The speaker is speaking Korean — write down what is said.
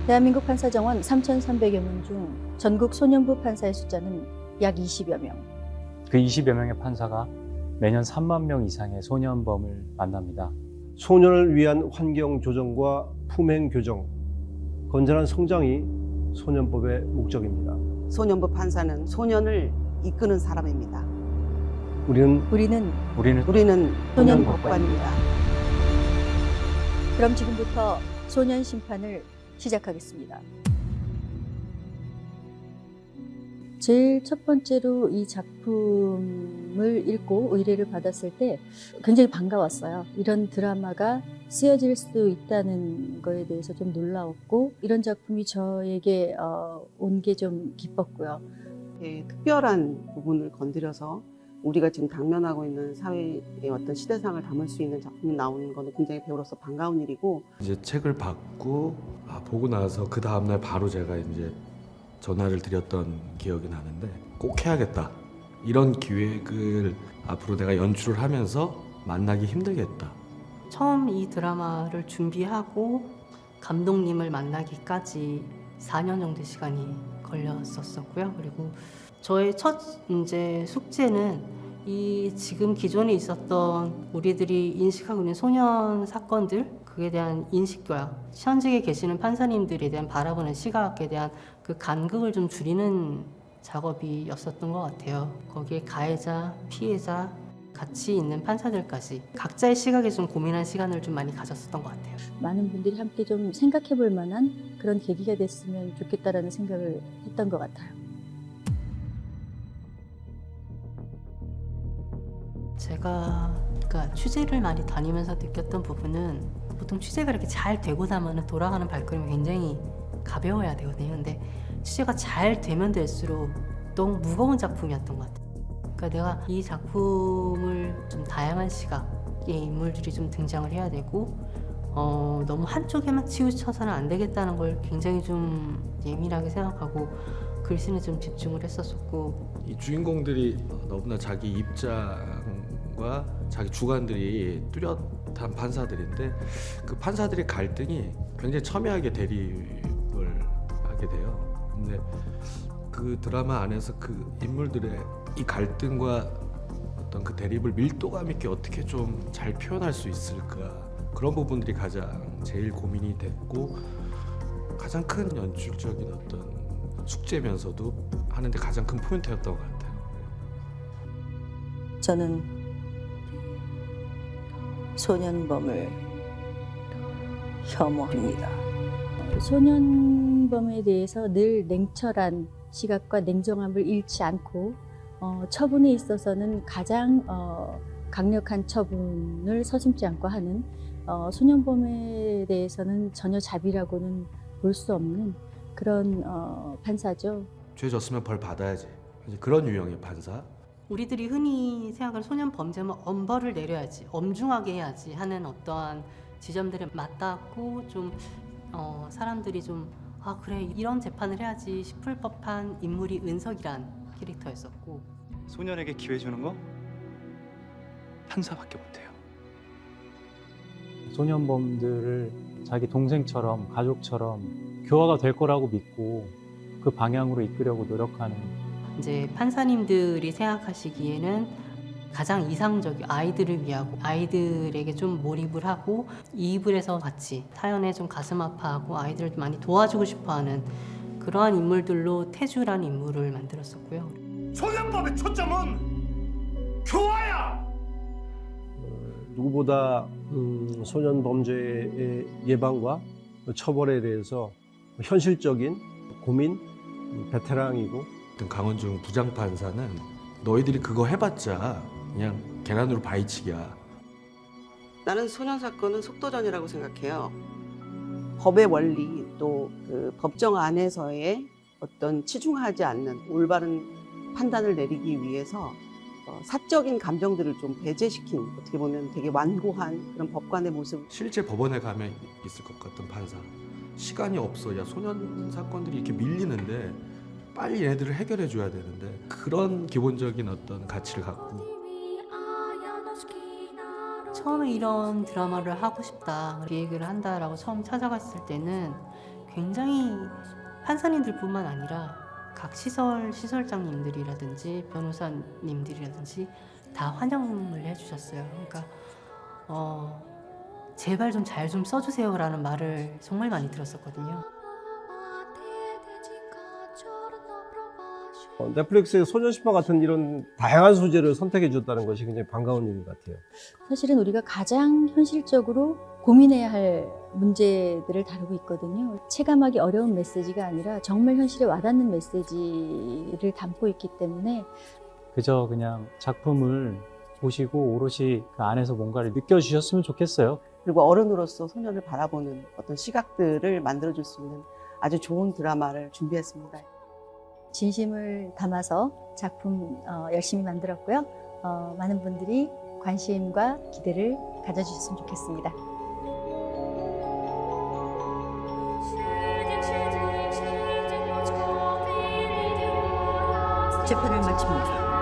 대한민국 판사 정원 3,300여 명 중 전국 소년부 판사의 숫자는 약 20여 명. 그 20여 명의 판사가 매년 3만 명 이상의 소년범을 만납니다. 소년을 위한 환경 조정과 품행 교정, 건전한 성장이 소년법의 목적입니다. 소년부 판사는 소년을 이끄는 사람입니다. 우리는 우리는 소년법관입니다. 그럼 지금부터 소년 심판을 시작하겠습니다. 제일 첫 번째로 이 작품을 읽고 의뢰를 받았을 때 굉장히 반가웠어요. 이런 드라마가 쓰여질 수 있다는 거에 대해서 좀 놀라웠고, 이런 작품이 저에게 온 게 좀 기뻤고요. 특별한 부분을 건드려서 우리가 지금 당면하고 있는 사회의 어떤 시대상을 담을 수 있는 작품이 나오는 거는 굉장히 배우로서 반가운 일이고, 이제 책을 받고 보고 나서 그 다음날 바로 제가 이제 전화를 드렸던 기억이 나는데, 꼭 해야겠다, 이런 기획을 앞으로 내가 연출을 하면서 만나기 힘들겠다. 처음 이 드라마를 준비하고 감독님을 만나기까지 4년 정도 시간이 걸렸었고요. 그리고 저의 첫 이제 숙제는 이 지금 기존에 있었던 우리들이 인식하고 있는 소년 사건들, 그에 대한 인식 교육, 현직에 계시는 판사님들에 대한 바라보는 시각에 대한 그 간극을 좀 줄이는 작업이었었던 것 같아요. 거기에 가해자, 피해자, 같이 있는 판사들까지 각자의 시각에 좀 고민한 시간을 좀 많이 가졌었던 것 같아요. 많은 분들이 함께 좀 생각해 볼 만한 그런 계기가 됐으면 좋겠다라는 생각을 했던 것 같아요. 제가 그러니까 취재를 많이 다니면서 느꼈던 부분은, 보통 취재가 이렇게 잘 되고 나면 돌아가는 발걸음이 굉장히 가벼워야 되거든요. 근데 취재가 잘 되면 될수록 너무 무거운 작품이었던 것 같아요. 그러니까 내가 이 작품을 좀 다양한 시각의 인물들이 좀 등장을 해야 되고, 너무 한쪽에만 치우쳐서는 안 되겠다는 걸 굉장히 좀 예민하게 생각하고 글쓰기에 좀 집중을 했었고, 이 주인공들이 너무나 자기 입장과 자기 주관들이 뚜렷한 판사들인데, 그 판사들의 갈등이 굉장히 첨예하게 대립을 하게 돼요. 근데 그 드라마 안에서 그 인물들의 이 갈등과 어떤 그 대립을 밀도감 있게 어떻게 좀 잘 표현할 수 있을까, 그런 부분들이 가장 제일 고민이 됐고, 가장 큰 연출적인 어떤 숙제면서도 하는데 가장 큰 포인트였던 것 같아요. 저는 소년범을 혐오합니다. 소년범에 대해서 늘 냉철한 시각과 냉정함을 잃지 않고, 처분에 있어서는 가장 강력한 처분을 서슴지 않고 하는, 소년범에 대해서는 전혀 자비라고는 볼 수 없는 그런 판사죠. 죄 졌으면 벌 받아야지, 이제 그런 유형의 판사. 우리들이 흔히 생각하는 소년 범죄면 엄벌을 내려야지, 엄중하게 해야지 하는 어떠한 지점들에 맞닿고, 좀 사람들이 좀 그래, 이런 재판을 해야지 싶을 법한 인물이 은석이란 캐릭터였었고, 소년에게 기회 주는 거 판사밖에 못해요. 소년범들을 자기 동생처럼, 가족처럼 교화가 될 거라고 믿고 그 방향으로 이끌려고 노력하는, 이제 판사님들이 생각하시기에는 가장 이상적인 아이들을 위하고 아이들에게 좀 몰입을 하고 이입을 해서 같이 사연에 좀 가슴 아파하고 아이들을 많이 도와주고 싶어하는 그러한 인물들로 태주라는 인물을 만들었었고요. 소년법의 초점은 교화야! 누구보다 소년 범죄의 예방과 처벌에 대해서 현실적인 고민, 베테랑이고, 강원중 부장판사는 너희들이 그거 해봤자 그냥 계란으로 바위치기야. 나는 소년 사건은 속도전이라고 생각해요. 법의 원리, 또 그 법정 안에서의 어떤 치중하지 않는 올바른 판단을 내리기 위해서 사적인 감정들을 좀 배제시킨, 어떻게 보면 되게 완고한 그런 법관의 모습. 실제 법원에 가면 있을 것 같은 판사. 시간이 없어. 야, 소년 사건들이 이렇게 밀리는데 빨리 얘네들을 해결해 줘야 되는데, 그런 기본적인 어떤 가치를 갖고. 처음에 이런 드라마를 하고 싶다, 기획을 한다라고 처음 찾아갔을 때는 굉장히 판사님들뿐만 아니라 각 시설장님들이라든지 변호사님들이라든지 다 환영을 해주셨어요. 그러니까 제발 좀 잘 좀 써주세요라는 말을 정말 많이 들었었거든요. 넷플릭스의 소녀시파 같은 이런 다양한 소재를 선택해 줬다는 것이 굉장히 반가운 일 같아요. 사실은 우리가 가장 현실적으로 고민해야 할 문제들을 다루고 있거든요. 체감하기 어려운 메시지가 아니라 정말 현실에 와닿는 메시지를 담고 있기 때문에 그저 그냥 작품을 보시고 오롯이 그 안에서 뭔가를 느껴주셨으면 좋겠어요. 그리고 어른으로서 소년을 바라보는 어떤 시각들을 만들어줄 수 있는 아주 좋은 드라마를 준비했습니다. 진심을 담아서 작품 열심히 만들었고요. 많은 분들이 관심과 기대를 가져주셨으면 좋겠습니다. 재판을 마칩니다.